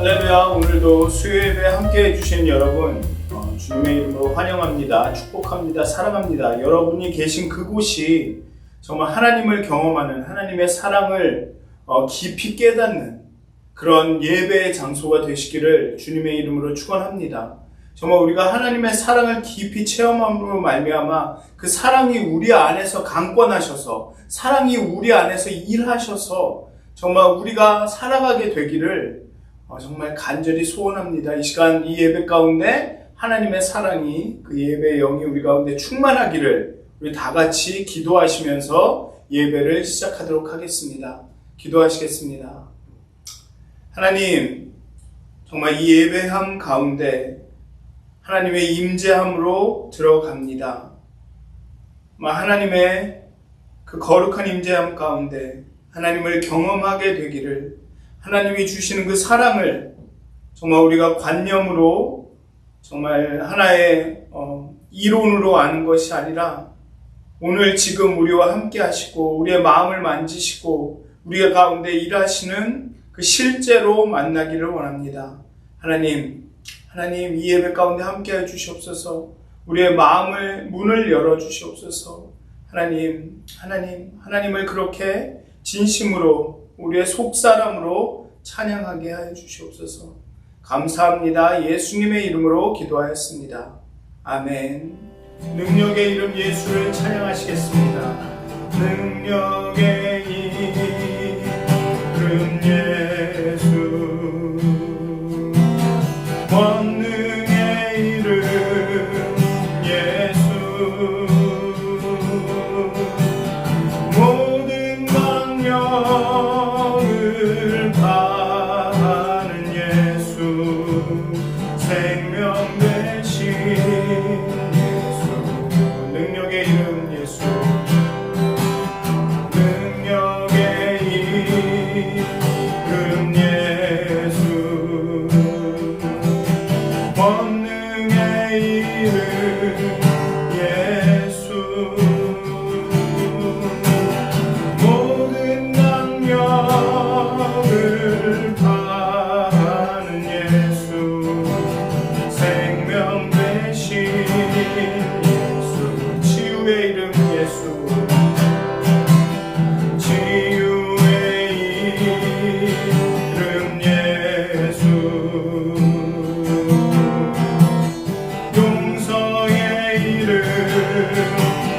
할렐루야. 오늘도 수요예배 함께 해주신 여러분 주님의 이름으로 환영합니다. 축복합니다. 사랑합니다. 여러분이 계신 그곳이 정말 하나님을 경험하는, 하나님의 사랑을 깊이 깨닫는 그런 예배의 장소가 되시기를 주님의 이름으로 축원합니다. 정말 우리가 하나님의 사랑을 깊이 체험함으로 말미암아 그 사랑이 우리 안에서 강권하셔서, 사랑이 우리 안에서 일하셔서 정말 우리가 살아가게 되기를 정말 간절히 소원합니다. 이 시간 이 예배 가운데 하나님의 사랑이, 그 예배의 영이 우리 가운데 충만하기를 우리 다 같이 기도하시면서 예배를 시작하도록 하겠습니다. 기도하시겠습니다. 하나님, 정말 이 예배함 가운데 하나님의 임재함으로 들어갑니다. 하나님의 그 거룩한 임재함 가운데 하나님을 경험하게 되기를, 하나님이 주시는 그 사랑을 정말 우리가 관념으로, 정말 하나의 이론으로 아는 것이 아니라 오늘 지금 우리와 함께 하시고 우리의 마음을 만지시고 우리의 가운데 일하시는 그 실제로 만나기를 원합니다. 하나님 이 예배 가운데 함께 해 주시옵소서. 우리의 마음을, 문을 열어 주시옵소서. 하나님을 그렇게 진심으로 우리의 속사람으로 찬양하게 하여 주시옵소서. 감사합니다. 예수님의 이름으로 기도하였습니다. 아멘. 능력의 이름 예수를 찬양하시겠습니다. 능력의 이름 예수, 권능의 이름 예수, 모든 강력을 파하는 예수, 생명 되신 예수. 능력의 이름 예수, 능력의 이름 예수, 권능의 이름 예수, 모든 강력을 파하는 예수, 생명 되신 예수, 치유의 이름 예수, 치유의 이름 예수, 용서의 이름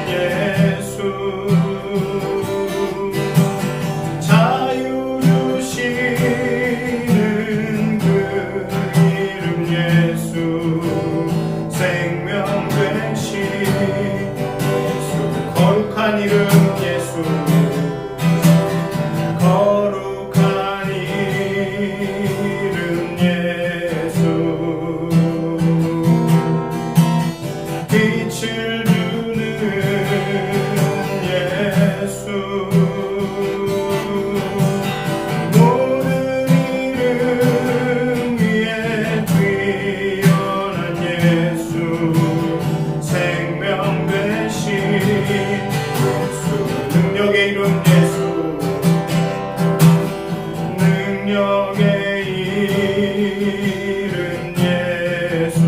예수, 자유 주시는 그 이름 예수, 생명 되신 예수, 거룩한 이름 예수, 거룩한 이름 예수, 빛을 주는 예수, 모든 이름 위에 뛰어난 예수, 생명 되신 예수, 능력의 이름 예수, 능력의 이름 예수,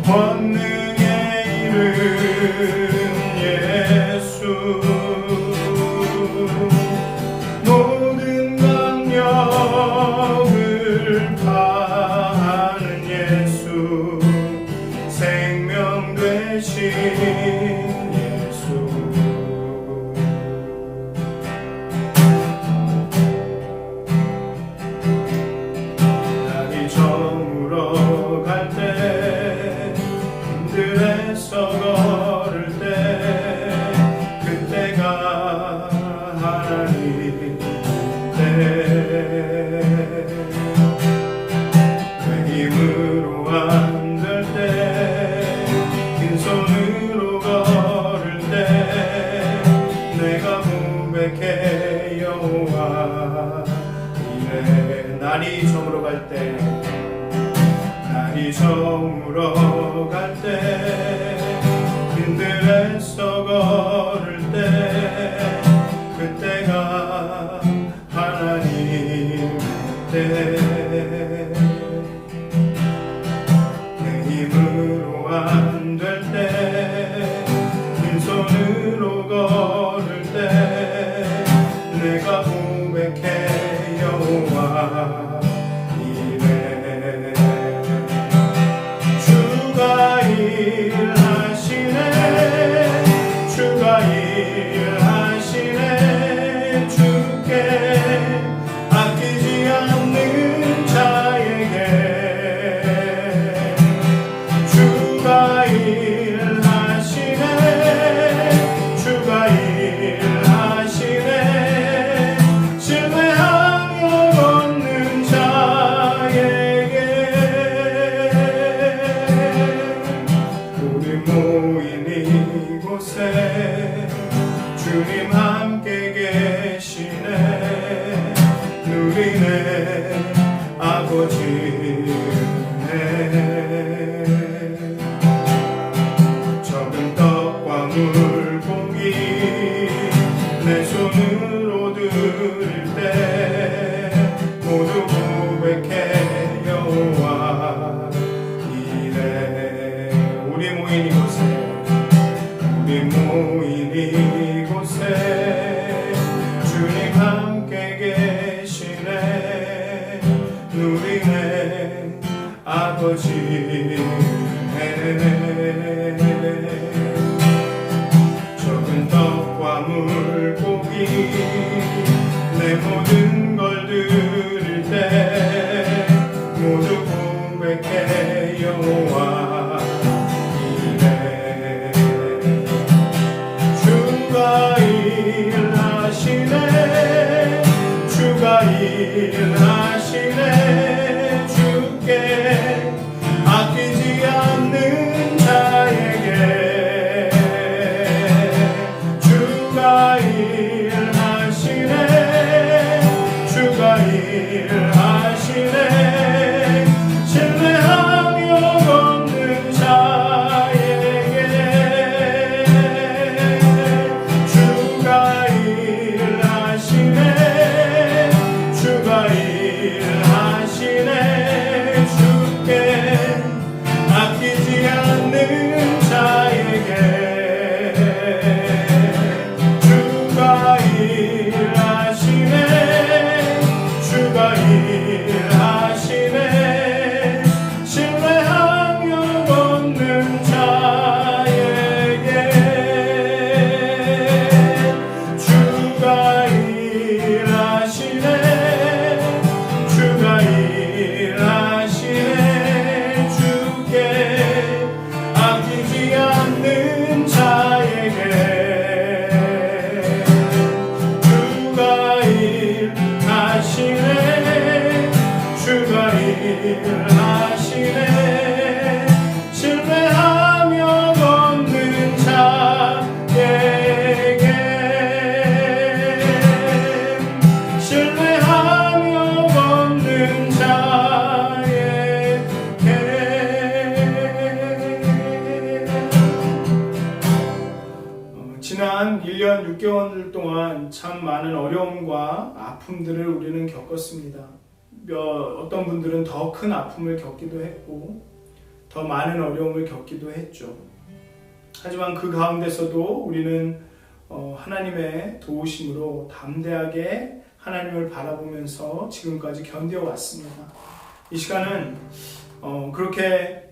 권능의 이름 예수, 모든 강력을 파하는 예수, 생명 되신 예수. 날이 저물어 갈 때, 들에서 걸을 때, 그때가 하나님 때, 그 힘으로 안 될 때, 빈손으로 걸을 때, 내가 고백해 여호와 이래. 날이 저물어 갈 때, 날이 저물어 갈 때, 빈들에서 걸을 때, 그때가 하나님 손으로 걸을 때 내가 고백해 여호와 이래. 주가 일하시네 주가 일하시네 주께 아끼지 않는 자에게 주가 일하시네 주가 일하시네 신뢰하며 걷는 자에게. 우리 모인 이곳에 주님 함께 계시네 누리네 아버지네. 적은 떡과 물고기 내 손으로 들을 때 모두 고백해 여호와 이래. 우리 모인 이곳에 주님 함께 계시네 누리네 아버지네. 적은 떡과 물고기 내 모든 걸 들을 때 모두 고백해 여호와 이래. 주가 일하시네 주가 일하시네 주께 아끼지 않는 자에게 주가 일하시네 주가 일하시네 신뢰하며 걷는 자에게 주가 일하시네 주가 일하시네 주께 아끼지 않는 자에게 주가 일하시네 주가 일하시네 신뢰하며 걷는 자에게 주가 일하시네 주가 일하시네 주께 아끼지 않는 자에게 주가 일하시네 주가 일하시네 신뢰하며 걷는 자에게 신뢰하며 걷는 자에게. 지난 1년 6개월 동안 참 많은 어려움과 아픔들을 우리는 겪었습니다. 어떤 분들은 더 큰 아픔을 겪기도 했고 더 많은 어려움을 겪기도 했죠. 하지만 그 가운데서도 우리는 하나님의 도우심으로 담대하게 하나님을 바라보면서 지금까지 견뎌왔습니다. 이 시간은 그렇게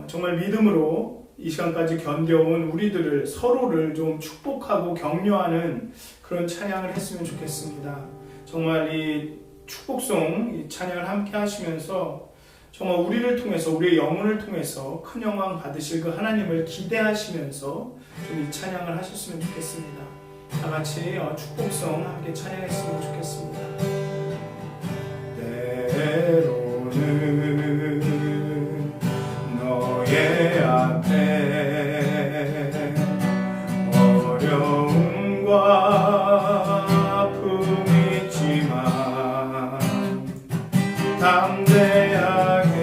정말 믿음으로 이 시간까지 견뎌온 우리들을 서로를 좀 축복하고 격려하는 그런 찬양을 했으면 좋겠습니다. 정말 이 축복송 이 찬양을 함께 하시면서 정말 우리를 통해서 우리의 영혼을 통해서 큰 영광 받으실 그 하나님을 기대하시면서 좀 이 찬양을 하셨으면 좋겠습니다. 다 같이 축복송 함께 찬양했으면 좋겠습니다. 때로는 너의 앞에 어려움과 아픔이 있지만 담대하게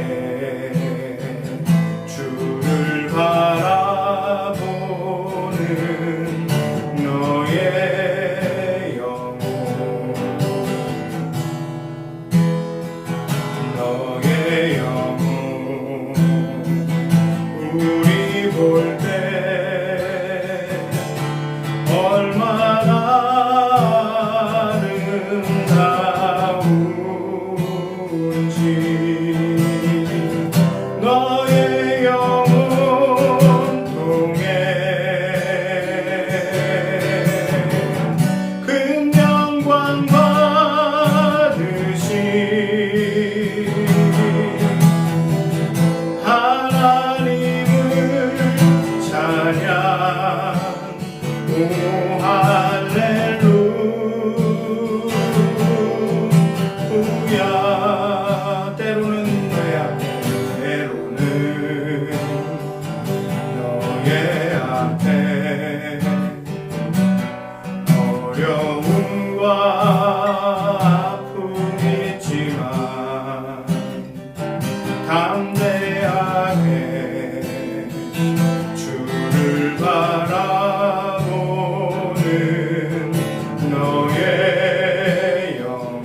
주를 바라보는 너의 영혼 너의 영혼 우리 볼 때 할렐루야. 때로는 내 앞에, 때로는 너의 앞에 어려움과 아픔이 있지만 담대하게 주를 바라보는 너의 영혼,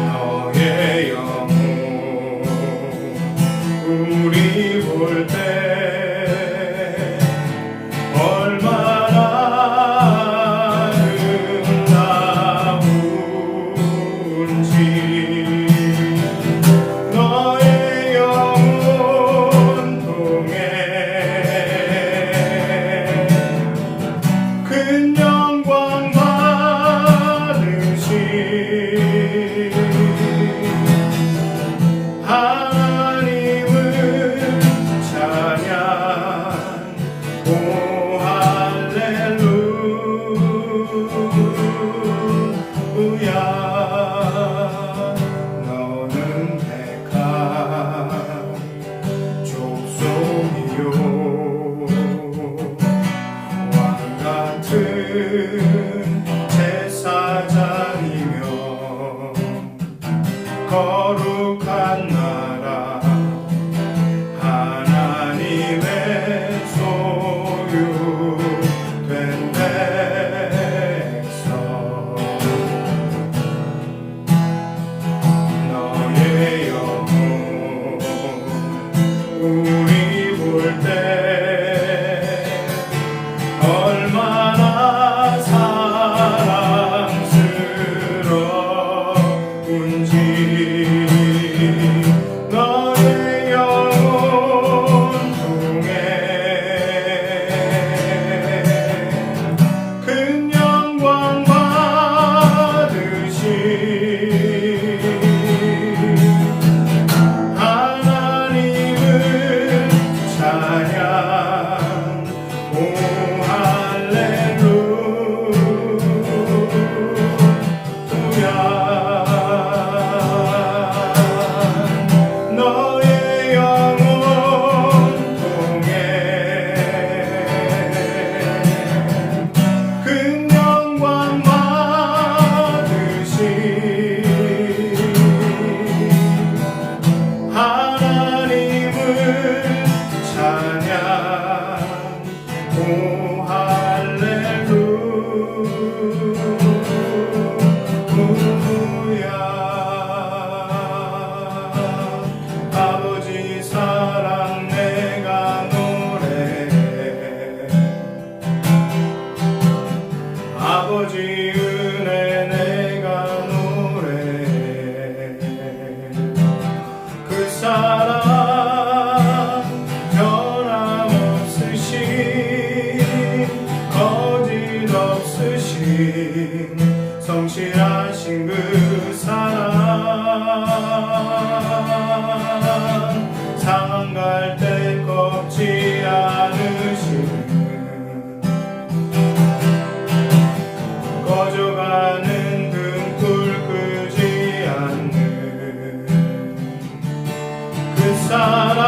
너의 영혼. 우리 볼 때 얼마나 아름다운지 너의 영혼 통해 큰 영광 받으신 하나님을 찬양. 오 할렐루야. 너는 택한 족속이요 왕같은 제사장이며 거룩한 나라 하나님의 소유된 백성. 너의 영혼 우리 볼 때 얼마나 사랑스러운지 너의 영혼 통해 큰 영광 받으신 하나님을 찬양. 오 할렐루야. 너의 영혼 통해 큰 영광 받으신 하나님을 찬양. 오 할렐루야. 아버지 사랑 내가 노래해. 아버지 은혜 내가 노래해. 그 사랑 변함없으신 거짓 없으신 성실하신 그 사랑. 상한 갈 때 꺾지 않으시는 꺼져가는 등불 끄지 않는 그 사랑.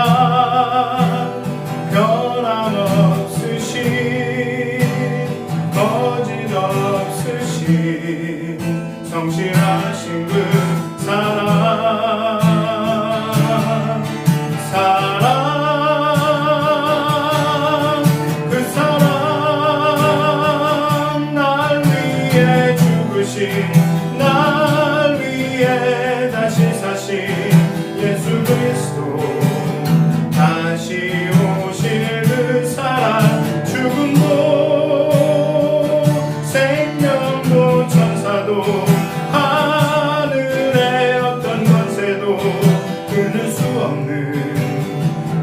변함없으신 거짓 없으신 성실하신 그 사랑. 사랑 그 사랑 날 위해 죽으신 날 위해 다시 사신 예수 그리스도 다시 오실 그 사랑. 죽음도 생명도 천사도 하늘의 어떤 권세도 끊을 수 없는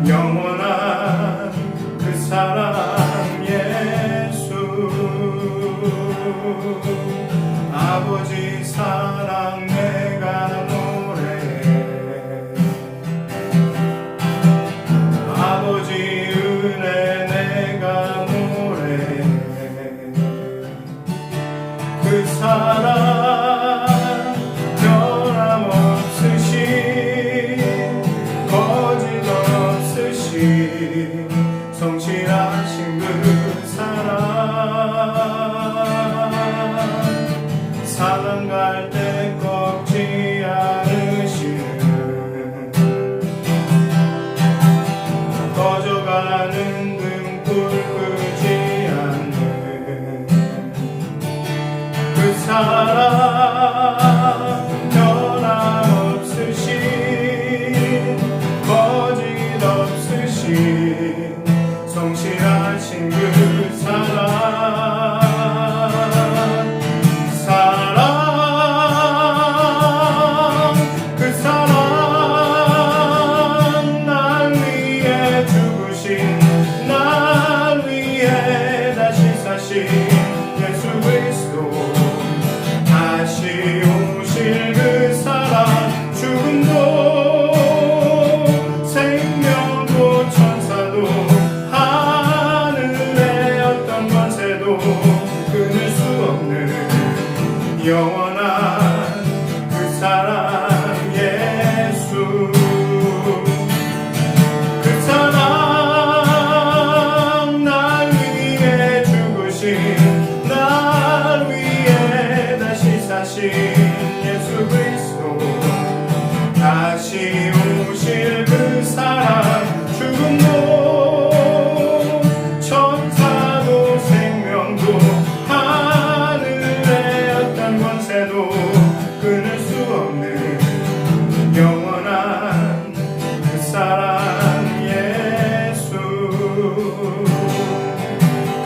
영원한 그 사랑 예수. 아버지 사랑 내가 노래해. 아버지 은혜 사랑 변함없으신 거짓없으신 성실하신 그 사랑 사랑 갈 때 꺾지 않으시는 꺼져가는 등불 끄지 않는 그 사랑 변함없으신 거짓없으신 성실하신 그 사랑 그 사랑 날 위해 죽으신 날 위해 다시 사신 예수 그리스도 다시 오실 그 사랑 죽음도 생명도 천사도 하늘의 어떤 권세도 끊을 수 없는 영원한 그 사랑 예수 그 사랑 날 위해 죽으신 날 위해 다시 사신 예수 그리스도 다시 오실 그 사랑 죽음도 천사도 생명도 하늘의 어떤 권세도 끊을 수 없는 영원한 그 사랑 예수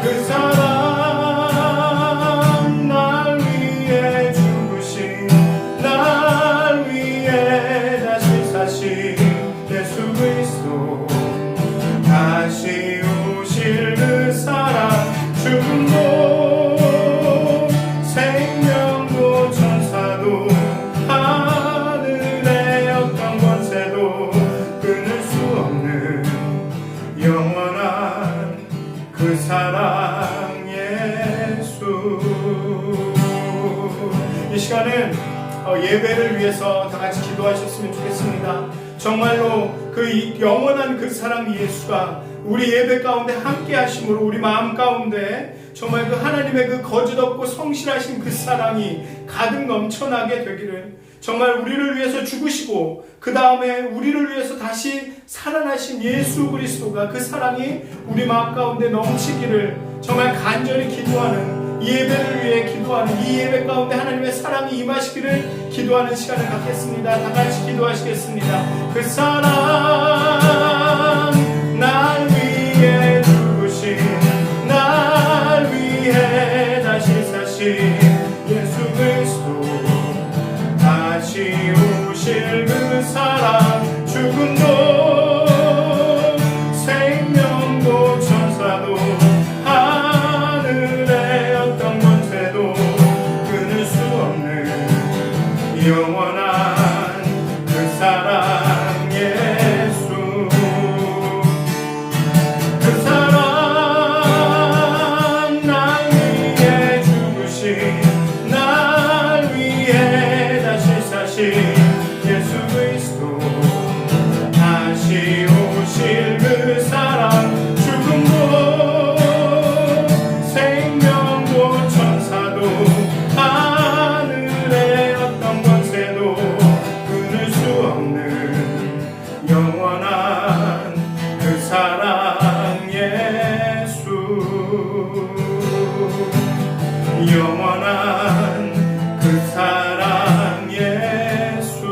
그 사랑 날 위해 죽으신 날 위해 다시 사신 예수 그리스도 다시 오실 그 사랑 죽음도 생명도 천사도 하늘의 어떤 권세도 끊을 수 없는 영원한 그 사랑 예수 이 시간은 예배를 위해서 다 같이 기도하셨으면 좋겠습니다. 정말로 그 영원한 그 사랑 예수가 우리 예배 가운데 함께 하심으로 우리 마음 가운데 정말 그 하나님의 그 거짓없고 성실하신 그 사랑이 가득 넘쳐나게 되기를 정말 우리를 위해서 죽으시고 그 다음에 우리를 위해서 다시 살아나신 예수 그리스도가 그 사랑이 우리 마음 가운데 넘치기를 정말 간절히 기도하는 이 예배를 위해 기도하는 이 예배 가운데 하나님의 사랑이 임하시기를 기도하는 시간을 갖겠습니다. 다 같이 기도하시겠습니다. 그 사랑 날 위해 죽으신 날 위해 다시 사신 예수 그리스도 다시 오실 그 사랑 죽음도 생명도 천사도 하늘의 어떤 권세도 끊을 수 없는 영원한 그 사랑 예수 그 사랑 날 위해 죽으신 날 위해 다시 사신 예수 그리스도 다시 오실 그 사랑 죽음도 생명도 천사도 하늘의 어떤 권세도 끊을 수 없는 영원한 그 사랑 예수 영원한 그 사랑 예수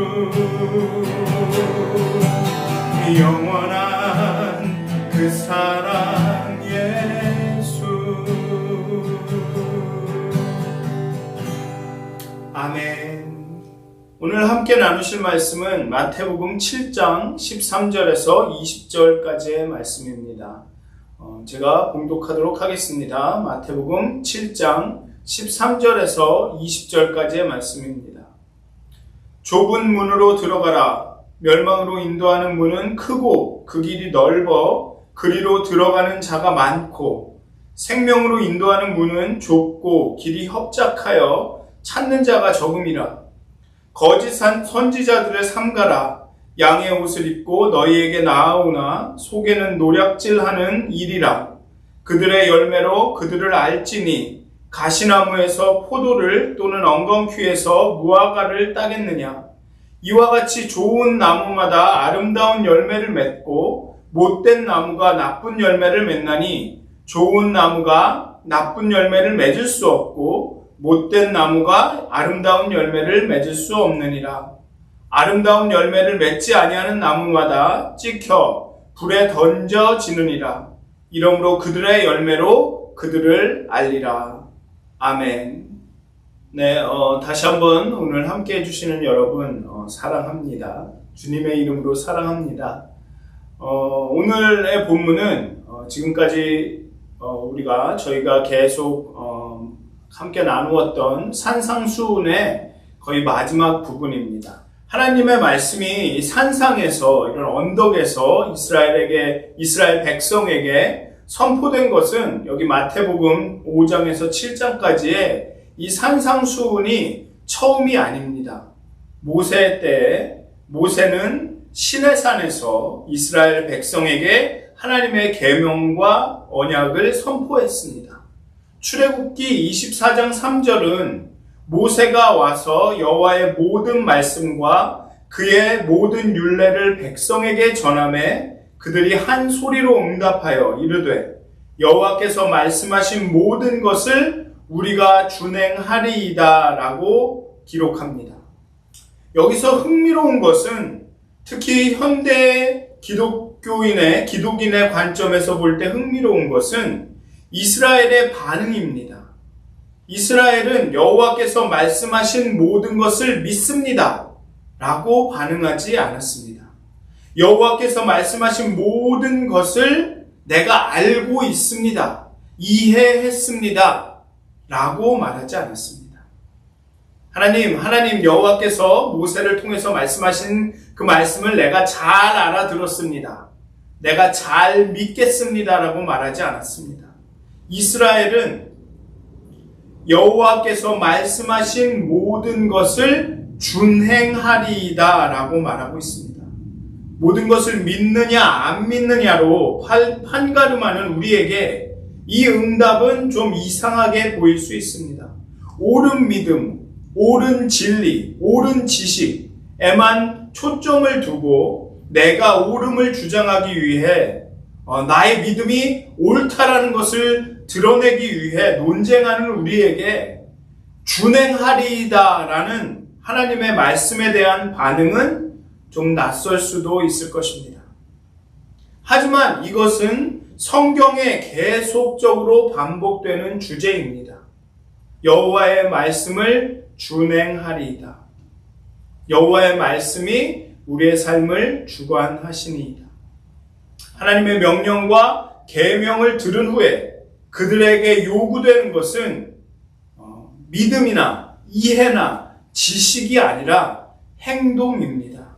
영원한 그 사랑 예수 아멘. 오늘 함께 나누실 말씀은 마태복음 7장 13절에서 20절까지의 말씀입니다. 제가 봉독하도록 하겠습니다. 마태복음 7장 13절에서 20절까지의 말씀입니다. 좁은 문으로 들어가라. 멸망으로 인도하는 문은 크고 그 길이 넓어 그리로 들어가는 자가 많고 생명으로 인도하는 문은 좁고 길이 협착하여 찾는 자가 적음이라. 거짓 선지자들을 삼가라. 양의 옷을 입고 너희에게 나아오나 속에는 노략질하는 일이라. 그들의 열매로 그들을 알지니 가시나무에서 포도를 또는 엉겅퀴에서 무화과를 따겠느냐. 이와 같이 좋은 나무마다 아름다운 열매를 맺고 못된 나무가 나쁜 열매를 맺나니 좋은 나무가 나쁜 열매를 맺을 수 없고 못된 나무가 아름다운 열매를 맺을 수 없느니라. 아름다운 열매를 맺지 아니하는 나무마다 찍혀 불에 던져지느니라. 이러므로 그들의 열매로 그들을 알리라. 아멘. 네, 다시 한번 오늘 함께 해주시는 여러분 사랑합니다. 주님의 이름으로 사랑합니다. 오늘의 본문은 지금까지 저희가 계속 함께 나누었던 산상수훈의 거의 마지막 부분입니다. 하나님의 말씀이 산상에서 이런 언덕에서 이스라엘 백성에게 선포된 것은 여기 마태복음 5장에서 7장까지의 이 산상수훈이 처음이 아닙니다. 모세 때에 모세는 시내산에서 이스라엘 백성에게 하나님의 계명과 언약을 선포했습니다. 출애굽기 24장 3절은 모세가 와서 여호와의 모든 말씀과 그의 모든 율례를 백성에게 전하매 그들이 한 소리로 응답하여 이르되 여호와께서 말씀하신 모든 것을 우리가 준행하리이다 라고 기록합니다. 여기서 흥미로운 것은 특히 현대 기독인의 관점에서 볼 때 흥미로운 것은 이스라엘의 반응입니다. 이스라엘은 여호와께서 말씀하신 모든 것을 믿습니다 라고 반응하지 않았습니다. 여호와께서 말씀하신 모든 것을 내가 알고 있습니다, 이해했습니다 라고 말하지 않았습니다. 하나님 여호와께서 모세를 통해서 말씀하신 그 말씀을 내가 잘 알아들었습니다, 내가 잘 믿겠습니다 라고 말하지 않았습니다. 이스라엘은 여호와께서 말씀하신 모든 것을 준행하리이다 라고 말하고 있습니다. 모든 것을 믿느냐 안 믿느냐로 판가름하는 우리에게 이 응답은 좀 이상하게 보일 수 있습니다. 옳은 믿음, 옳은 진리, 옳은 지식에만 초점을 두고 내가 옳음을 주장하기 위해 나의 믿음이 옳다라는 것을 드러내기 위해 논쟁하는 우리에게 준행하리이다라는 하나님의 말씀에 대한 반응은 좀 낯설 수도 있을 것입니다. 하지만 이것은 성경에 계속적으로 반복되는 주제입니다. 여호와의 말씀을 준행하리이다. 여호와의 말씀이 우리의 삶을 주관하시니이다. 하나님의 명령과 계명을 들은 후에 그들에게 요구되는 것은 믿음이나 이해나 지식이 아니라 행동입니다.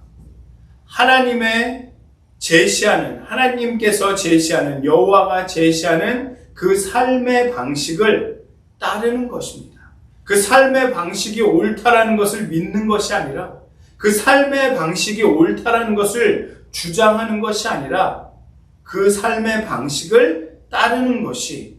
하나님께서 제시하는, 여호와가 제시하는 그 삶의 방식을 따르는 것입니다. 그 삶의 방식이 옳다라는 것을 믿는 것이 아니라, 그 삶의 방식이 옳다라는 것을 주장하는 것이 아니라, 그 삶의 방식을 따르는 것이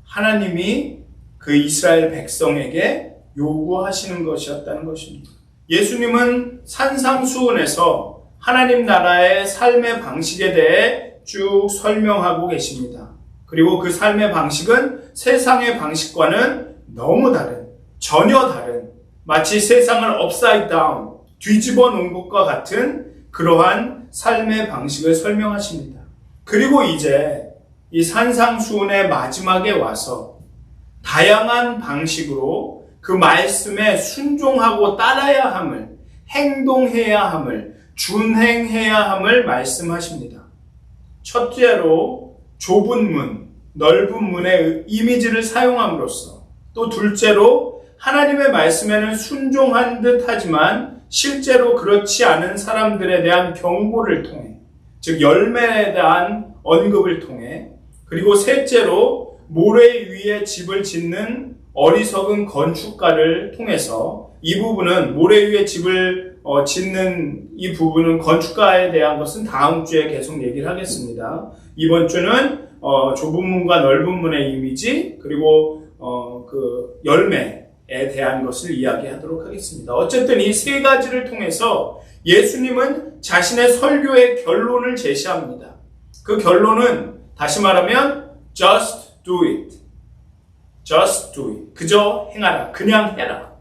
하나님이 그 이스라엘 백성에게 요구하시는 것이었다는 것입니다. 예수님은 산상수훈에서 하나님 나라의 삶의 방식에 대해 쭉 설명하고 계십니다. 그리고 그 삶의 방식은 세상의 방식과는 너무 다른, 전혀 다른, 마치 세상을 upside down, 뒤집어 놓은 것과 같은 그러한 삶의 방식을 설명하십니다. 그리고 이제 이 산상수훈의 마지막에 와서 다양한 방식으로 그 말씀에 순종하고 따라야 함을, 행동해야 함을, 준행해야 함을 말씀하십니다. 첫째로 좁은 문, 넓은 문의 이미지를 사용함으로써, 또 둘째로 하나님의 말씀에는 순종한 듯 하지만 실제로 그렇지 않은 사람들에 대한 경고를 통해, 즉 열매에 대한 언급을 통해, 그리고 셋째로 모래 위에 집을 짓는 어리석은 건축가를 통해서 이 부분은 모래 위에 집을 짓는 이 부분은 건축가에 대한 것은 다음 주에 계속 얘기를 하겠습니다. 이번 주는 좁은 문과 넓은 문의 이미지 그리고 그 열매에 대한 것을 이야기하도록 하겠습니다. 어쨌든 이 세 가지를 통해서 예수님은 자신의 설교의 결론을 제시합니다. 그 결론은 다시 말하면 just do it. just do it. 그저 행하라. 그냥 해라.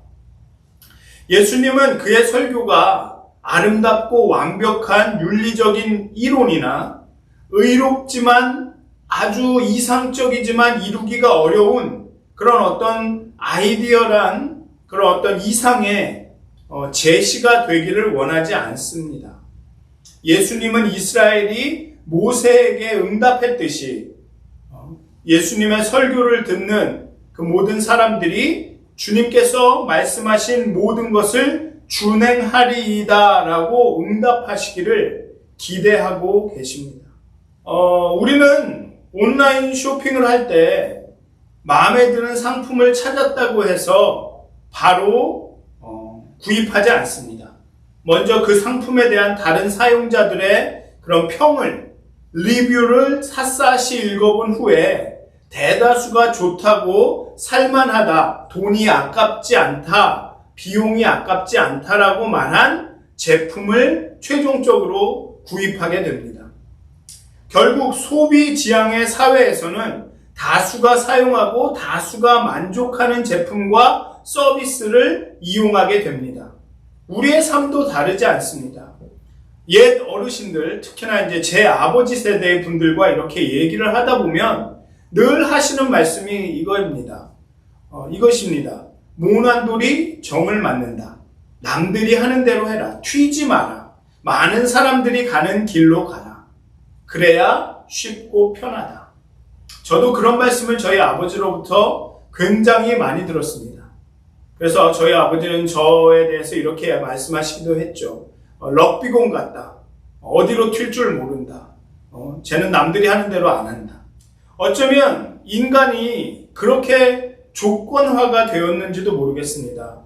예수님은 그의 설교가 아름답고 완벽한 윤리적인 이론이나 의롭지만 아주 이상적이지만 이루기가 어려운 그런 어떤 아이디어란 그런 어떤 이상의 제시가 되기를 원하지 않습니다. 예수님은 이스라엘이 모세에게 응답했듯이 예수님의 설교를 듣는 그 모든 사람들이 주님께서 말씀하신 모든 것을 준행하리이다 라고 응답하시기를 기대하고 계십니다. 우리는 온라인 쇼핑을 할 때 마음에 드는 상품을 찾았다고 해서 바로 구입하지 않습니다. 먼저 그 상품에 대한 다른 사용자들의 그런 평을, 리뷰를 샅샅이 읽어본 후에 대다수가 좋다고 살만하다, 돈이 아깝지 않다, 비용이 아깝지 않다라고 말한 제품을 최종적으로 구입하게 됩니다. 결국 소비 지향의 사회에서는 다수가 사용하고 다수가 만족하는 제품과 서비스를 이용하게 됩니다. 우리의 삶도 다르지 않습니다. 옛 어르신들, 특히나 이제 제 아버지 세대의 분들과 이렇게 얘기를 하다 보면 늘 하시는 말씀이 이것입니다. 모난 돌이 정을 맞는다. 남들이 하는 대로 해라. 튀지 마라. 많은 사람들이 가는 길로 가라. 그래야 쉽고 편하다. 저도 그런 말씀을 저희 아버지로부터 굉장히 많이 들었습니다. 그래서 저희 아버지는 저에 대해서 이렇게 말씀하시기도 했죠. 럭비공 같다. 어디로 튈 줄 모른다. 쟤는 남들이 하는 대로 안 한다. 어쩌면 인간이 그렇게 조건화가 되었는지도 모르겠습니다.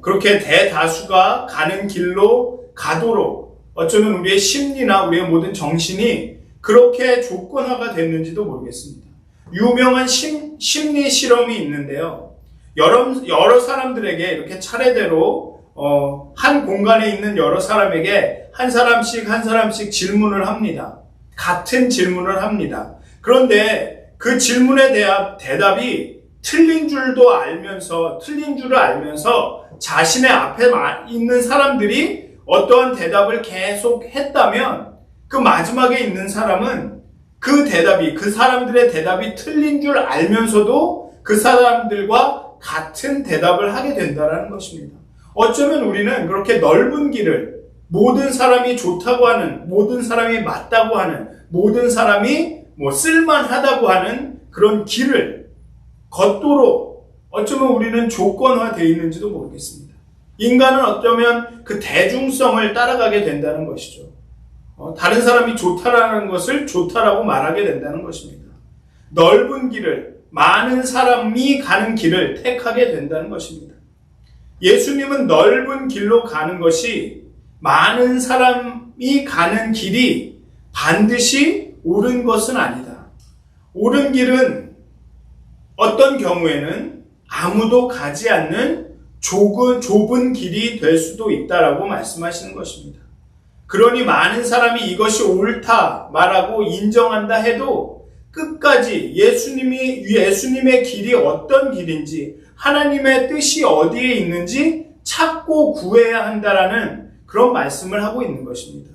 그렇게 대다수가 가는 길로 가도록 어쩌면 우리의 심리나 우리의 모든 정신이 그렇게 조건화가 됐는지도 모르겠습니다. 유명한 심리 실험이 있는데요. 여러 사람들에게 이렇게 차례대로 한 공간에 있는 여러 사람에게 한 사람씩 질문을 합니다. 같은 질문을 합니다. 그런데 그 질문에 대한 대답이 틀린 줄을 알면서 자신의 앞에 있는 사람들이 어떠한 대답을 계속 했다면 그 마지막에 있는 사람은 그 사람들의 대답이 틀린 줄 알면서도 그 사람들과 같은 대답을 하게 된다는 것입니다. 어쩌면 우리는 그렇게 넓은 길을 모든 사람이 좋다고 하는, 모든 사람이 맞다고 하는, 모든 사람이 쓸만하다고 하는 그런 길을 걷도록 어쩌면 우리는 조건화되어 있는지도 모르겠습니다. 인간은 어쩌면 그 대중성을 따라가게 된다는 것이죠. 다른 사람이 좋다라는 것을 좋다라고 말하게 된다는 것입니다. 넓은 길을, 많은 사람이 가는 길을 택하게 된다는 것입니다. 예수님은 넓은 길로 가는 것이 많은 사람이 가는 길이 반드시 옳은 것은 아니다. 옳은 길은 어떤 경우에는 아무도 가지 않는 좁은 길이 될 수도 있다라고 말씀하시는 것입니다. 그러니 많은 사람이 이것이 옳다 말하고 인정한다 해도 끝까지 예수님의 길이 어떤 길인지 하나님의 뜻이 어디에 있는지 찾고 구해야 한다라는 그런 말씀을 하고 있는 것입니다.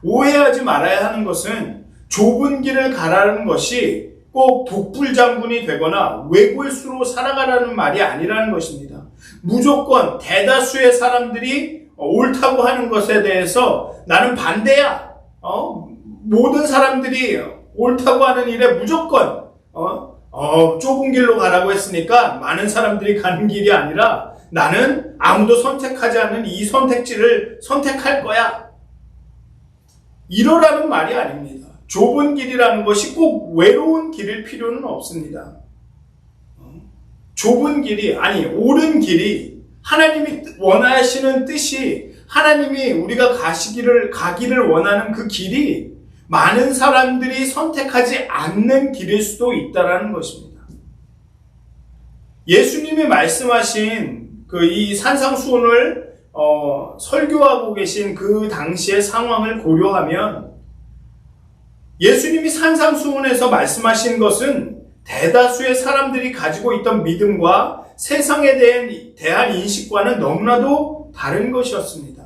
오해하지 말아야 하는 것은 좁은 길을 가라는 것이 꼭 독불장군이 되거나 외골수로 살아가라는 말이 아니라는 것입니다. 무조건 대다수의 사람들이 옳다고 하는 것에 대해서 나는 반대야. 모든 사람들이 옳다고 하는 일에 무조건 좁은 길로 가라고 했으니까 많은 사람들이 가는 길이 아니라 나는 아무도 선택하지 않는 이 선택지를 선택할 거야. 이러라는 말이 아닙니다. 좁은 길이라는 것이 꼭 외로운 길일 필요는 없습니다. 좁은 길이, 아니 옳은 길이, 하나님이 원하시는 뜻이, 하나님이 우리가 가기를 원하는 그 길이 많은 사람들이 선택하지 않는 길일 수도 있다는 것입니다. 예수님이 말씀하신 이 산상수훈을 설교하고 계신 그 당시의 상황을 고려하면 예수님이 산상수훈에서 말씀하신 것은 대다수의 사람들이 가지고 있던 믿음과 세상에 대한 인식과는 너무나도 다른 것이었습니다.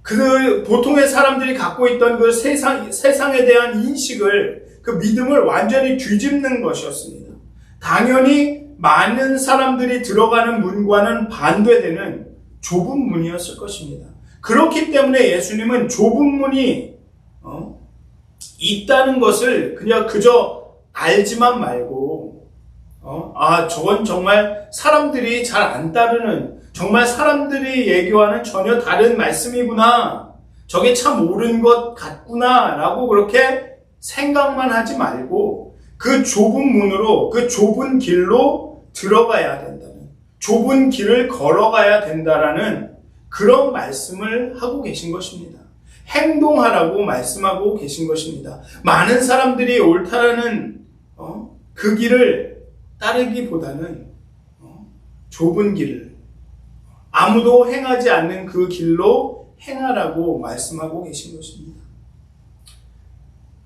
그 보통의 사람들이 갖고 있던 그 세상에 대한 인식을, 그 믿음을 완전히 뒤집는 것이었습니다. 당연히 많은 사람들이 들어가는 문과는 반대되는 좁은 문이었을 것입니다. 그렇기 때문에 예수님은 좁은 문이 있다는 것을 그저 알지만 말고 저건 정말 사람들이 잘 안 따르는, 정말 사람들이 얘기와는 전혀 다른 말씀이구나, 저게 참 옳은 것 같구나 라고 그렇게 생각만 하지 말고 그 좁은 문으로, 그 좁은 길로 들어가야 된다는, 좁은 길을 걸어가야 된다라는 그런 말씀을 하고 계신 것입니다. 행동하라고 말씀하고 계신 것입니다. 많은 사람들이 옳다라는 그 길을 따르기보다는 좁은 길을, 아무도 행하지 않는 그 길로 행하라고 말씀하고 계신 것입니다.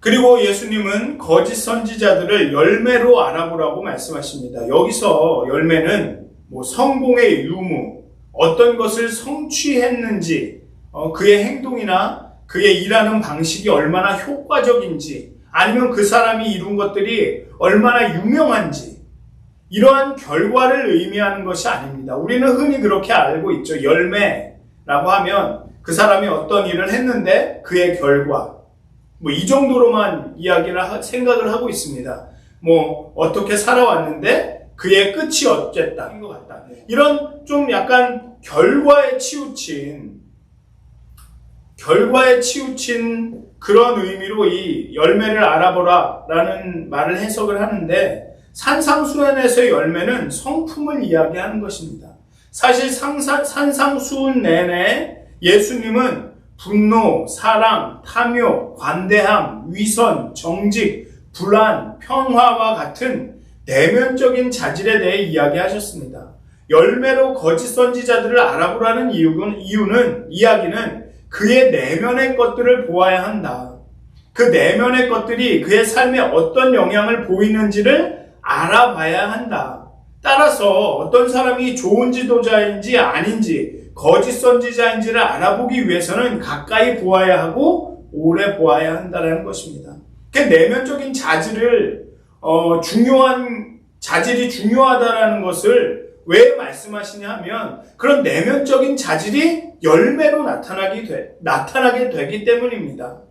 그리고 예수님은 거짓 선지자들을 열매로 알아보라고 말씀하십니다. 여기서 열매는 성공의 유무, 어떤 것을 성취했는지, 그의 행동이나 그의 일하는 방식이 얼마나 효과적인지, 아니면 그 사람이 이룬 것들이 얼마나 유명한지, 이러한 결과를 의미하는 것이 아닙니다. 우리는 흔히 그렇게 알고 있죠. 열매라고 하면 그 사람이 어떤 일을 했는데 그의 결과, 이 정도로만 생각을 하고 있습니다. 어떻게 살아왔는데 그의 끝이 어쨌다, 것 같다. 이런 좀 약간 결과에 치우친 그런 의미로 이 열매를 알아보라 라는 말을 해석을 하는데, 산상수훈에서의 열매는 성품을 이야기하는 것입니다. 사실 산상수훈 내내 예수님은 분노, 사랑, 탐욕, 관대함, 위선, 정직, 불안, 평화와 같은 내면적인 자질에 대해 이야기하셨습니다. 열매로 거짓 선지자들을 알아보라는 이야기는 그의 내면의 것들을 보아야 한다. 그 내면의 것들이 그의 삶에 어떤 영향을 보이는지를 알아봐야 한다. 따라서 어떤 사람이 좋은 지도자인지 아닌지, 거짓 선지자인지를 알아보기 위해서는 가까이 보아야 하고 오래 보아야 한다는 것입니다. 그 내면적인 자질이 중요하다라는 것을 왜 말씀하시냐 하면, 그런 내면적인 자질이 열매로 나타나게 되기 때문입니다.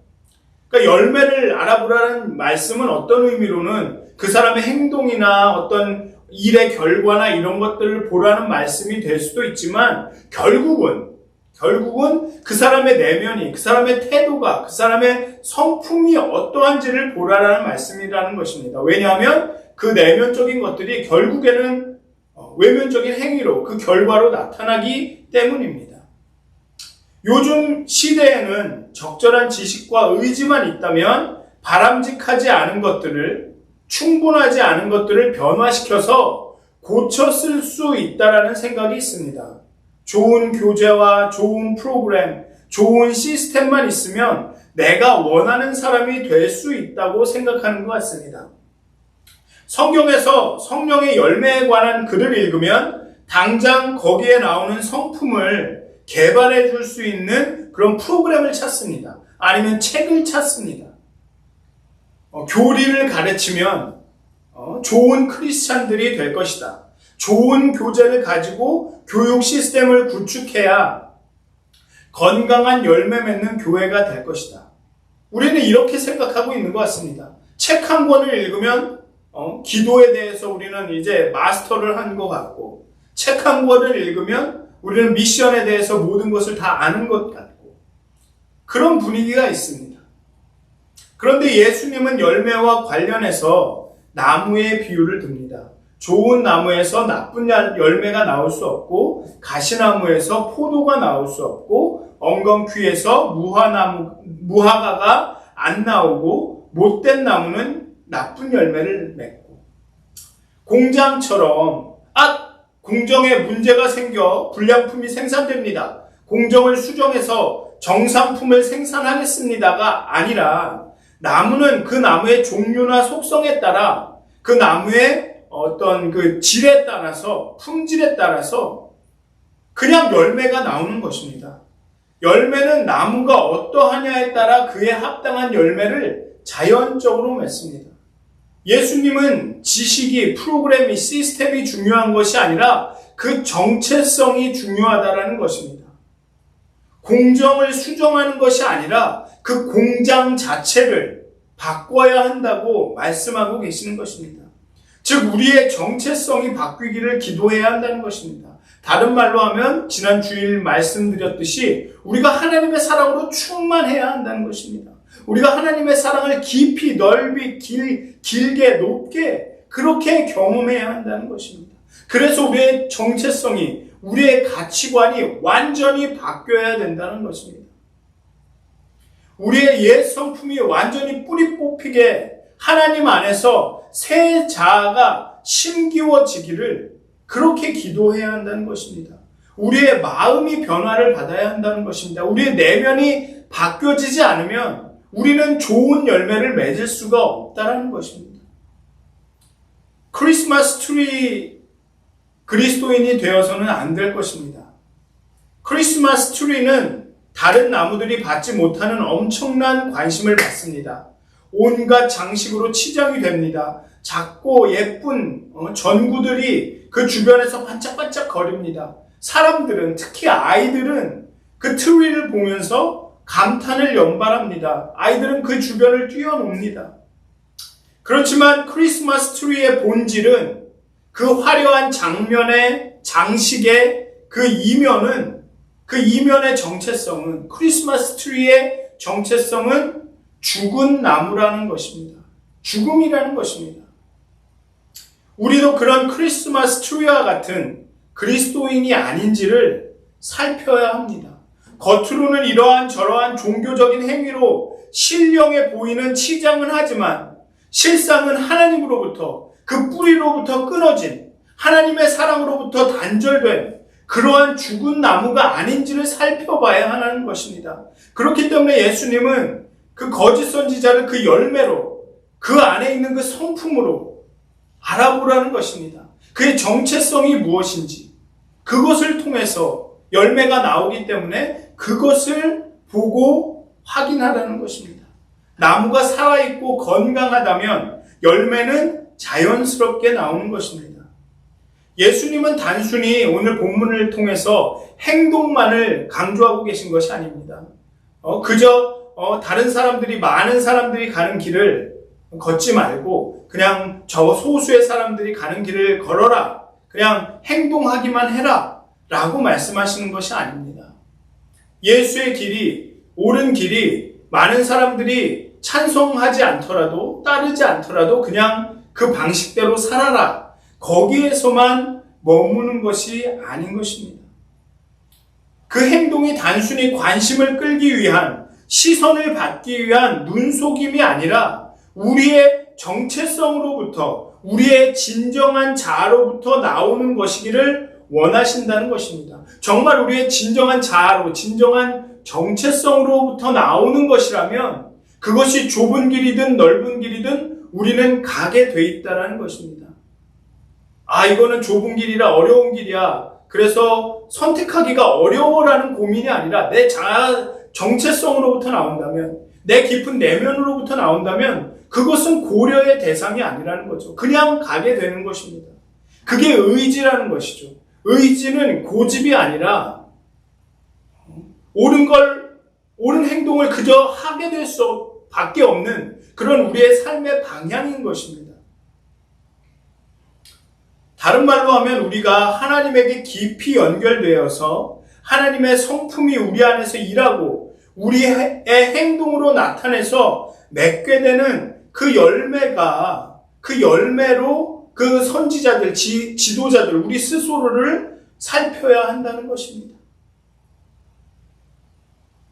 그러니까 열매를 알아보라는 말씀은 어떤 의미로는 그 사람의 행동이나 어떤 일의 결과나 이런 것들을 보라는 말씀이 될 수도 있지만, 결국은 그 사람의 내면이, 그 사람의 태도가, 그 사람의 성품이 어떠한지를 보라라는 말씀이라는 것입니다. 왜냐하면 그 내면적인 것들이 결국에는 외면적인 행위로, 그 결과로 나타나기 때문입니다. 요즘 시대에는 적절한 지식과 의지만 있다면 바람직하지 않은 것들을, 충분하지 않은 것들을 변화시켜서 고쳐 쓸 수 있다라는 생각이 있습니다. 좋은 교재와 좋은 프로그램, 좋은 시스템만 있으면 내가 원하는 사람이 될 수 있다고 생각하는 것 같습니다. 성경에서 성령의 열매에 관한 글을 읽으면 당장 거기에 나오는 성품을 개발해 줄 수 있는 그런 프로그램을 찾습니다. 아니면 책을 찾습니다. 교리를 가르치면 좋은 크리스찬들이 될 것이다. 좋은 교재를 가지고 교육 시스템을 구축해야 건강한 열매 맺는 교회가 될 것이다. 우리는 이렇게 생각하고 있는 것 같습니다. 책 한 권을 읽으면 기도에 대해서 우리는 이제 마스터를 한 것 같고, 책 한 권을 읽으면 우리는 미션에 대해서 모든 것을 다 아는 것 같고, 그런 분위기가 있습니다. 그런데 예수님은 열매와 관련해서 나무의 비유를 듭니다. 좋은 나무에서 나쁜 열매가 나올 수 없고, 가시나무에서 포도가 나올 수 없고, 엉겅퀴에서 무화과가 안 나오고, 못된 나무는 나쁜 열매를 맺고, 공장처럼 공정에 문제가 생겨 불량품이 생산됩니다. 공정을 수정해서 정상품을 생산하겠습니다가 아니라, 나무는 그 나무의 종류나 속성에 따라 그 나무의 어떤 그 질에 따라서, 품질에 따라서 그냥 열매가 나오는 것입니다. 열매는 나무가 어떠하냐에 따라 그에 합당한 열매를 자연적으로 맺습니다. 예수님은 지식이, 프로그램이, 시스템이 중요한 것이 아니라 그 정체성이 중요하다라는 것입니다. 공정을 수정하는 것이 아니라 그 공장 자체를 바꿔야 한다고 말씀하고 계시는 것입니다. 즉, 우리의 정체성이 바뀌기를 기도해야 한다는 것입니다. 다른 말로 하면 지난 주일 말씀드렸듯이 우리가 하나님의 사랑으로 충만해야 한다는 것입니다. 우리가 하나님의 사랑을 깊이, 넓이, 길게, 높게 그렇게 경험해야 한다는 것입니다. 그래서 우리의 정체성이, 우리의 가치관이 완전히 바뀌어야 된다는 것입니다. 우리의 옛 성품이 완전히 뿌리 뽑히게 하나님 안에서 새 자아가 심기워지기를 그렇게 기도해야 한다는 것입니다. 우리의 마음이 변화를 받아야 한다는 것입니다. 우리의 내면이 바뀌어지지 않으면 우리는 좋은 열매를 맺을 수가 없다는 것입니다. 크리스마스 트리 그리스도인이 되어서는 안 될 것입니다. 크리스마스 트리는 다른 나무들이 받지 못하는 엄청난 관심을 받습니다. 온갖 장식으로 치장이 됩니다. 작고 예쁜 전구들이 그 주변에서 반짝반짝 거립니다. 사람들은, 특히 아이들은 그 트리를 보면서 감탄을 연발합니다. 아이들은 그 주변을 뛰어놉니다. 그렇지만 크리스마스 트리의 본질은, 그 화려한 장면의 장식의 그 이면의 정체성은, 크리스마스 트리의 정체성은 죽은 나무라는 것입니다. 죽음이라는 것입니다. 우리도 그런 크리스마스 트리와 같은 그리스도인이 아닌지를 살펴야 합니다. 겉으로는 이러한 저러한 종교적인 행위로 신령해 보이는 치장은 하지만 실상은 하나님으로부터, 그 뿌리로부터 끊어진, 하나님의 사랑으로부터 단절된 그러한 죽은 나무가 아닌지를 살펴봐야 하는 것입니다. 그렇기 때문에 예수님은 그 거짓 선지자를 그 열매로, 그 안에 있는 그 성품으로 알아보라는 것입니다. 그의 정체성이 무엇인지, 그것을 통해서 열매가 나오기 때문에 그것을 보고 확인하라는 것입니다. 나무가 살아있고 건강하다면 열매는 자연스럽게 나오는 것입니다. 예수님은 단순히 오늘 본문을 통해서 행동만을 강조하고 계신 것이 아닙니다. 그저 다른 사람들이, 많은 사람들이 가는 길을 걷지 말고 그냥 저 소수의 사람들이 가는 길을 걸어라, 그냥 행동하기만 해라 라고 말씀하시는 것이 아닙니다. 예수의 길이, 옳은 길이 많은 사람들이 찬성하지 않더라도, 따르지 않더라도 그냥 그 방식대로 살아라, 거기에서만 머무는 것이 아닌 것입니다. 그 행동이 단순히 관심을 끌기 위한, 시선을 받기 위한 눈속임이 아니라 우리의 정체성으로부터, 우리의 진정한 자아로부터 나오는 것이기를 원하신다는 것입니다. 정말 우리의 진정한 자아로, 진정한 정체성으로부터 나오는 것이라면 그것이 좁은 길이든 넓은 길이든 우리는 가게 돼 있다는 것입니다. 이거는 좁은 길이라 어려운 길이야, 그래서 선택하기가 어려워라는 고민이 아니라 내 자아 정체성으로부터 나온다면, 내 깊은 내면으로부터 나온다면 그것은 고려의 대상이 아니라는 거죠. 그냥 가게 되는 것입니다. 그게 의지라는 것이죠. 의지는 고집이 아니라 옳은 행동을 그저 하게 될 수밖에 없는 그런 우리의 삶의 방향인 것입니다. 다른 말로 하면 우리가 하나님에게 깊이 연결되어서 하나님의 성품이 우리 안에서 일하고 우리의 행동으로 나타내서 맺게 되는 그 열매가, 그 열매로 그 선지자들, 지도자들, 우리 스스로를 살펴야 한다는 것입니다.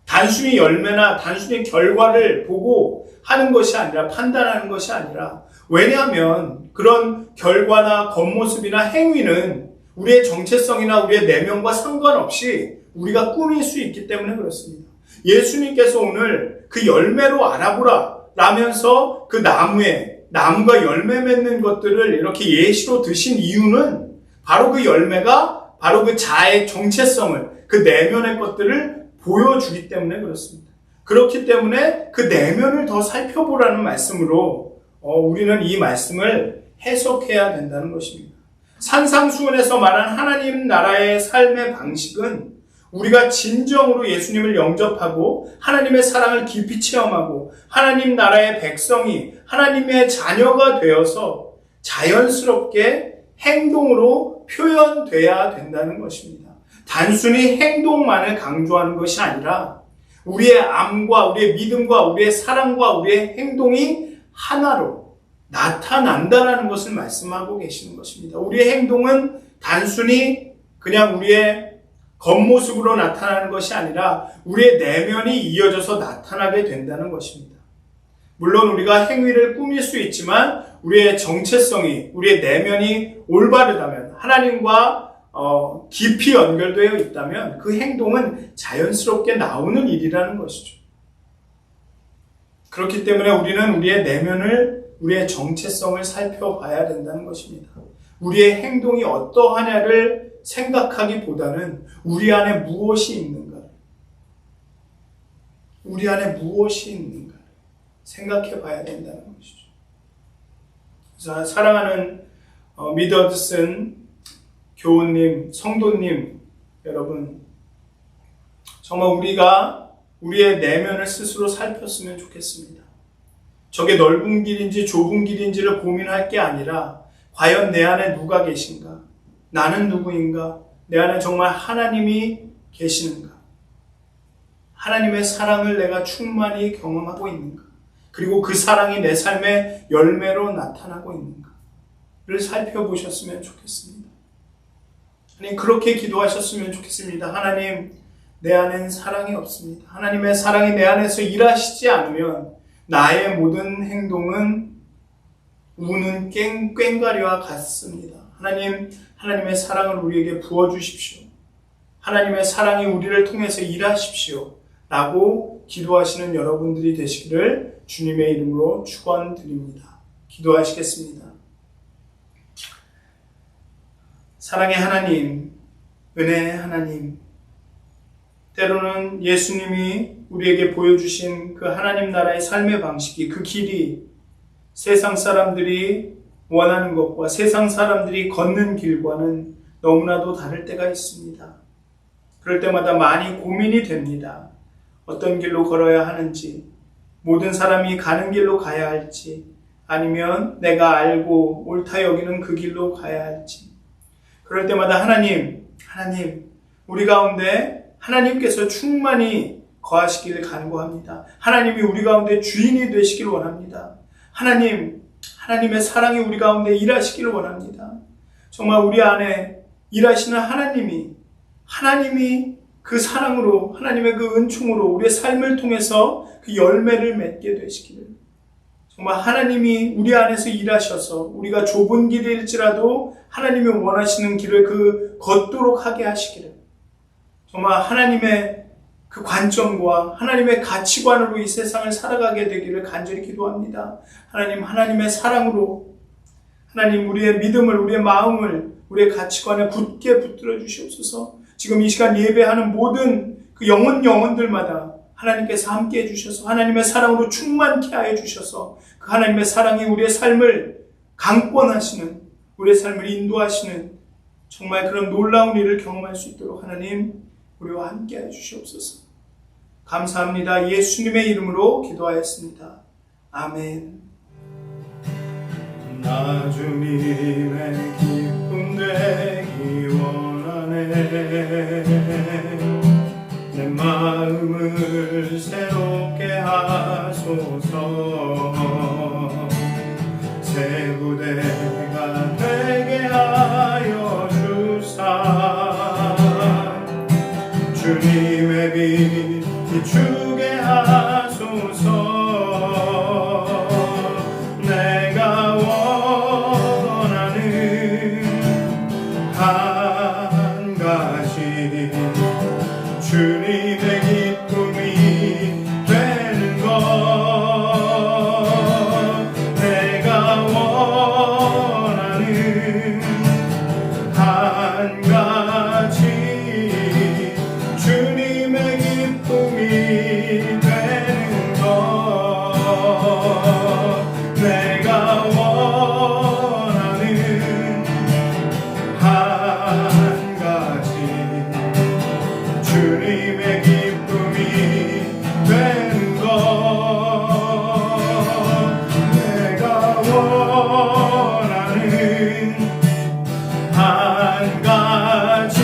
단순히 열매나 단순히 결과를 보고 하는 것이 아니라, 판단하는 것이 아니라, 왜냐하면 그런 결과나 겉모습이나 행위는 우리의 정체성이나 우리의 내면과 상관없이 우리가 꾸밀 수 있기 때문에 그렇습니다. 예수님께서 오늘 그 열매로 알아보라 라면서 그 나무가 열매 맺는 것들을 이렇게 예시로 드신 이유는 바로 그 열매가 바로 그 자의 정체성을, 그 내면의 것들을 보여주기 때문에 그렇습니다. 그렇기 때문에 그 내면을 더 살펴보라는 말씀으로 우리는 이 말씀을 해석해야 된다는 것입니다. 산상수훈에서 말한 하나님 나라의 삶의 방식은 우리가 진정으로 예수님을 영접하고 하나님의 사랑을 깊이 체험하고 하나님 나라의 백성이 하나님의 자녀가 되어서 자연스럽게 행동으로 표현돼야 된다는 것입니다. 단순히 행동만을 강조하는 것이 아니라 우리의 암과 우리의 믿음과 우리의 사랑과 우리의 행동이 하나로 나타난다라는 것을 말씀하고 계시는 것입니다. 우리의 행동은 단순히 그냥 우리의 겉모습으로 나타나는 것이 아니라 우리의 내면이 이어져서 나타나게 된다는 것입니다. 물론 우리가 행위를 꾸밀 수 있지만 우리의 정체성이, 우리의 내면이 올바르다면, 하나님과 깊이 연결되어 있다면 그 행동은 자연스럽게 나오는 일이라는 것이죠. 그렇기 때문에 우리는 우리의 내면을, 우리의 정체성을 살펴봐야 된다는 것입니다. 우리의 행동이 어떠하냐를 생각하기보다는 우리 안에 무엇이 있는가, 우리 안에 무엇이 있는가 생각해 봐야 된다는 것이죠. 그래서 사랑하는 미더드슨 교우님, 성도님 여러분, 정말 우리가 우리의 내면을 스스로 살폈으면 좋겠습니다. 저게 넓은 길인지 좁은 길인지를 고민할 게 아니라 과연 내 안에 누가 계신가? 나는 누구인가? 내 안에 정말 하나님이 계시는가? 하나님의 사랑을 내가 충만히 경험하고 있는가? 그리고 그 사랑이 내 삶의 열매로 나타나고 있는가를 살펴보셨으면 좋겠습니다. 하나님, 그렇게 기도하셨으면 좋겠습니다. 하나님, 내 안엔 사랑이 없습니다. 하나님의 사랑이 내 안에서 일하시지 않으면 나의 모든 행동은 우는 꽹과리와 같습니다. 하나님, 하나님의 사랑을 우리에게 부어주십시오. 하나님의 사랑이 우리를 통해서 일하십시오. 라고 기도하시는 여러분들이 되시기를 주님의 이름으로 축원드립니다. 기도하시겠습니다. 사랑의 하나님, 은혜의 하나님, 때로는 예수님이 우리에게 보여주신 그 하나님 나라의 삶의 방식이, 그 길이 세상 사람들이 원하는 것과 세상 사람들이 걷는 길과는 너무나도 다를 때가 있습니다. 그럴 때마다 많이 고민이 됩니다. 어떤 길로 걸어야 하는지, 모든 사람이 가는 길로 가야 할지, 아니면 내가 알고 옳다 여기는 그 길로 가야 할지. 그럴 때마다 하나님, 우리 가운데 하나님께서 충만히 거하시기를 간구합니다. 하나님이 우리 가운데 주인이 되시길 원합니다. 하나님의 사랑이 우리 가운데 일하시기를 원합니다. 정말 우리 안에 일하시는 하나님이 그 사랑으로, 하나님의 그 은총으로 우리의 삶을 통해서 그 열매를 맺게 되시기를, 정말 하나님이 우리 안에서 일하셔서 우리가 좁은 길일지라도 하나님이 원하시는 길을 걷도록 하게 하시기를, 정말 하나님의 그 관점과 하나님의 가치관으로 이 세상을 살아가게 되기를 간절히 기도합니다. 하나님의 사랑으로 하나님 우리의 믿음을, 우리의 마음을, 우리의 가치관에 굳게 붙들어 주시옵소서. 지금 이 시간 예배하는 모든 그 영혼들마다 하나님께서 함께 해주셔서 하나님의 사랑으로 충만케 하여 주셔서 그 하나님의 사랑이 우리의 삶을 강권하시는, 우리의 삶을 인도하시는 정말 그런 놀라운 일을 경험할 수 있도록 하나님 우리와 함께 해주시옵소서. 감사합니다. 예수님의 이름으로 기도하였습니다. 아멘. 나 주님의 기쁨 되기 원하네. 내 마음을 새롭게 하소서. 새 부대가 한 가지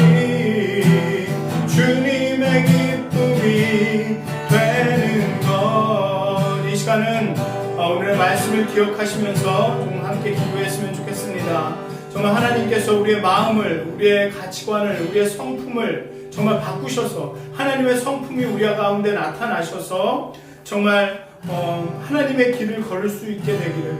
주님의 기쁨이 되는 것. 이 시간은 오늘의 말씀을 기억하시면서 좀 함께 기도했으면 좋겠습니다. 정말 하나님께서 우리의 마음을, 우리의 가치관을, 우리의 성품을 정말 바꾸셔서 하나님의 성품이 우리 가운데 나타나셔서 정말 하나님의 길을 걸을 수 있게 되기를,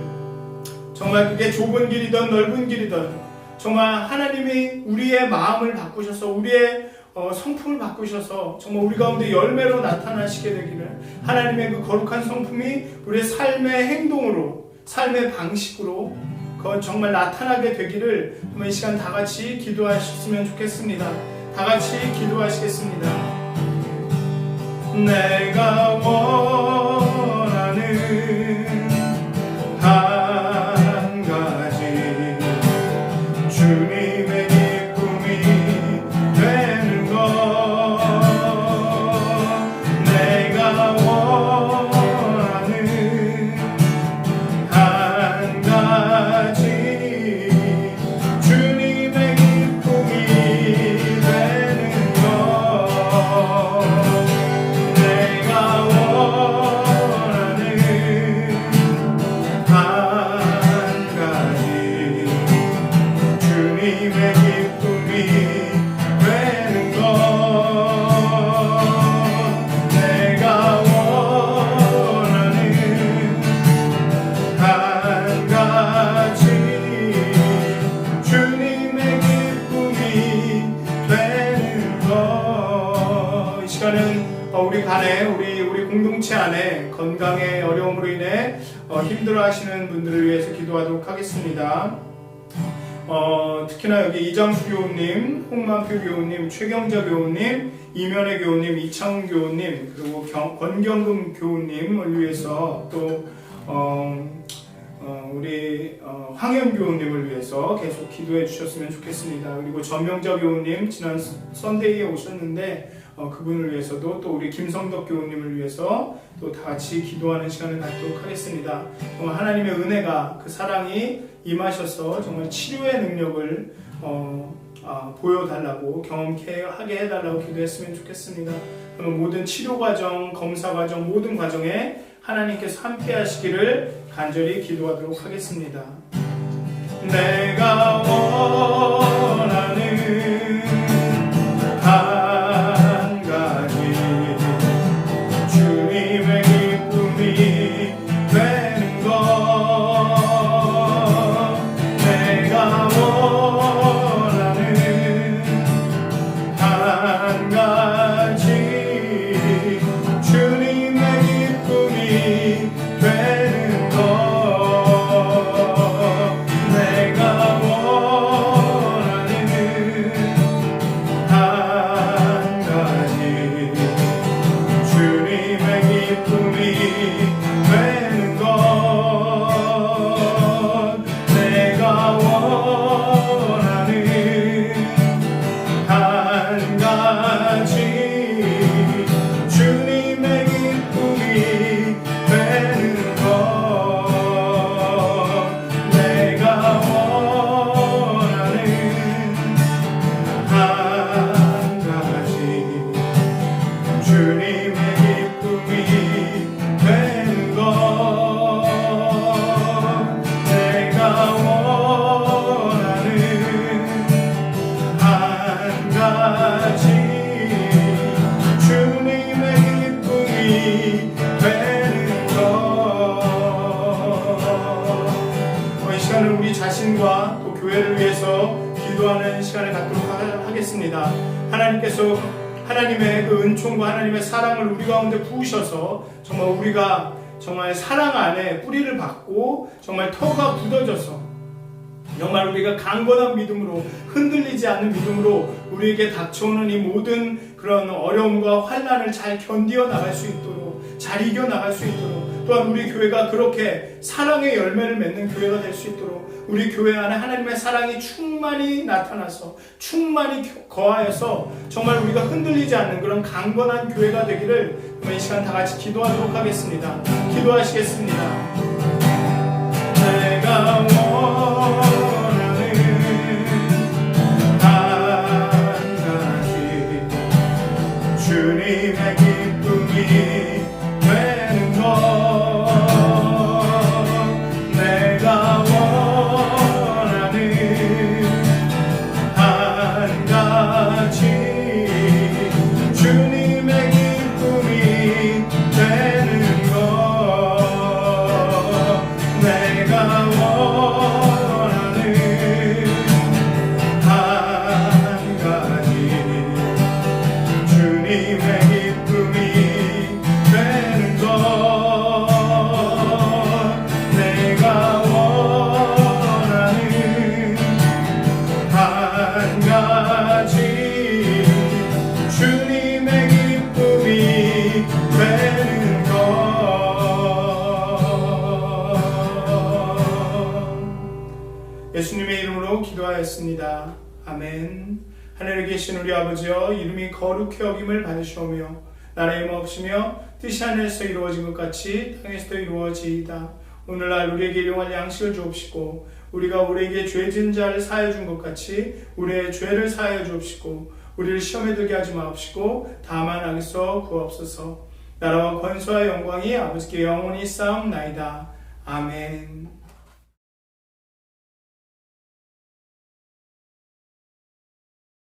정말 그게 좁은 길이든 넓은 길이든 정말 하나님이 우리의 마음을 바꾸셔서 우리의 성품을 바꾸셔서 정말 우리 가운데 열매로 나타나시게 되기를, 하나님의 그 거룩한 성품이 우리의 삶의 행동으로, 삶의 방식으로 그건 정말 나타나게 되기를 이 시간 다 같이 기도하셨으면 좋겠습니다. 다 같이 기도하시겠습니다. 내가 원하는 한 가지 주님의 기쁨이 되는 것. 내가 원하는 한 가지 주님의 기쁨이 되는 것. 내가 원하는 한 가지 주님의 기쁨이 되는 것. 내가 원하는 한 가지 주님의 기쁨이 되는 것. 이 시간은 우리 간에, 우리 공동체 안에 건강의 어려움으로 인해 힘들어하시는 분들을 위해서 기도하도록 하겠습니다. 특히나 여기 이장수 교우님, 홍만표 교우님, 최경자 교우님, 이면혜 교우님, 이창훈 교우님, 그리고 권경금 교우님을 위해서 또 우리 황현 교우님을 위해서 계속 기도해 주셨으면 좋겠습니다. 그리고 전명자 교우님 지난 썬데이에 오셨는데 그분을 위해서도, 또 우리 김성덕 교우님을 위해서 또 다 같이 기도하는 시간을 갖도록 하겠습니다. 정말 하나님의 은혜가, 그 사랑이 임하셔서 정말 치료의 능력을 보여달라고, 경험하게 해달라고 기도했으면 좋겠습니다. 그러면 모든 치료 과정, 검사 과정, 모든 과정에 하나님께서 함께 하시기를 간절히 기도하도록 하겠습니다. 내가 원하는 한 가지 주님의 기쁨이 되는 것. 내가 원하는 한 가지 주님의 기쁨이 되는 것. 내가 원하는 한 가지 주님의 기쁨이 되는 것. 내가 원하는 한 가지 주님의 기쁨이 되는 것. 내가 원하는 한 가지 주님의 기쁨이 되는 것. 내가 원하는 한 가지 주님의 기쁨이 되는 것. 이 시간을 우리 자신과 또 교회를 위해서 기도하는 시간을 갖도록 하겠습니다. 하나님께서 하나님의 그 은총과 하나님의 사랑을 우리 가운데 부으셔서 정말 우리가 정말 사랑 안에 뿌리를 받고 정말 터가 굳어져서 정말 우리가 강건한 믿음으로, 흔들리지 않는 믿음으로 우리에게 닥쳐오는 이 모든 그런 어려움과 환난을 잘 견디어 나갈 수 있도록, 잘 이겨 나갈 수 있도록, 또한 우리 교회가 그렇게 사랑의 열매를 맺는 교회가 될 수 있도록 우리 교회 안에 하나님의 사랑이 충만히 나타나서 충만히 거하여서 정말 우리가 흔들리지 않는 그런 강건한 교회가 되기를 이 시간 다 같이 기도하도록 하겠습니다. 기도하시겠습니다. 내가 원하는 예수님의 이름으로 기도하였습니다. 아멘. 하늘에 계신 우리 아버지여, 이름이 거룩히 여김을 받으시오며 나라의 마옵시며 뜻이 하늘에서 이루어진 것 같이 땅에서도 이루어지이다. 오늘날 우리에게 일용할 양식을 주옵시고 우리가 우리에게 죄진 자를 사하여 준 것 같이 우리의 죄를 사하여 주옵시고 우리를 시험에 들게 하지 마옵시고 다만 악에서 구하옵소서. 나라와 권세와 영광이 아버지께 영원히 쌓옵나이다. 아멘.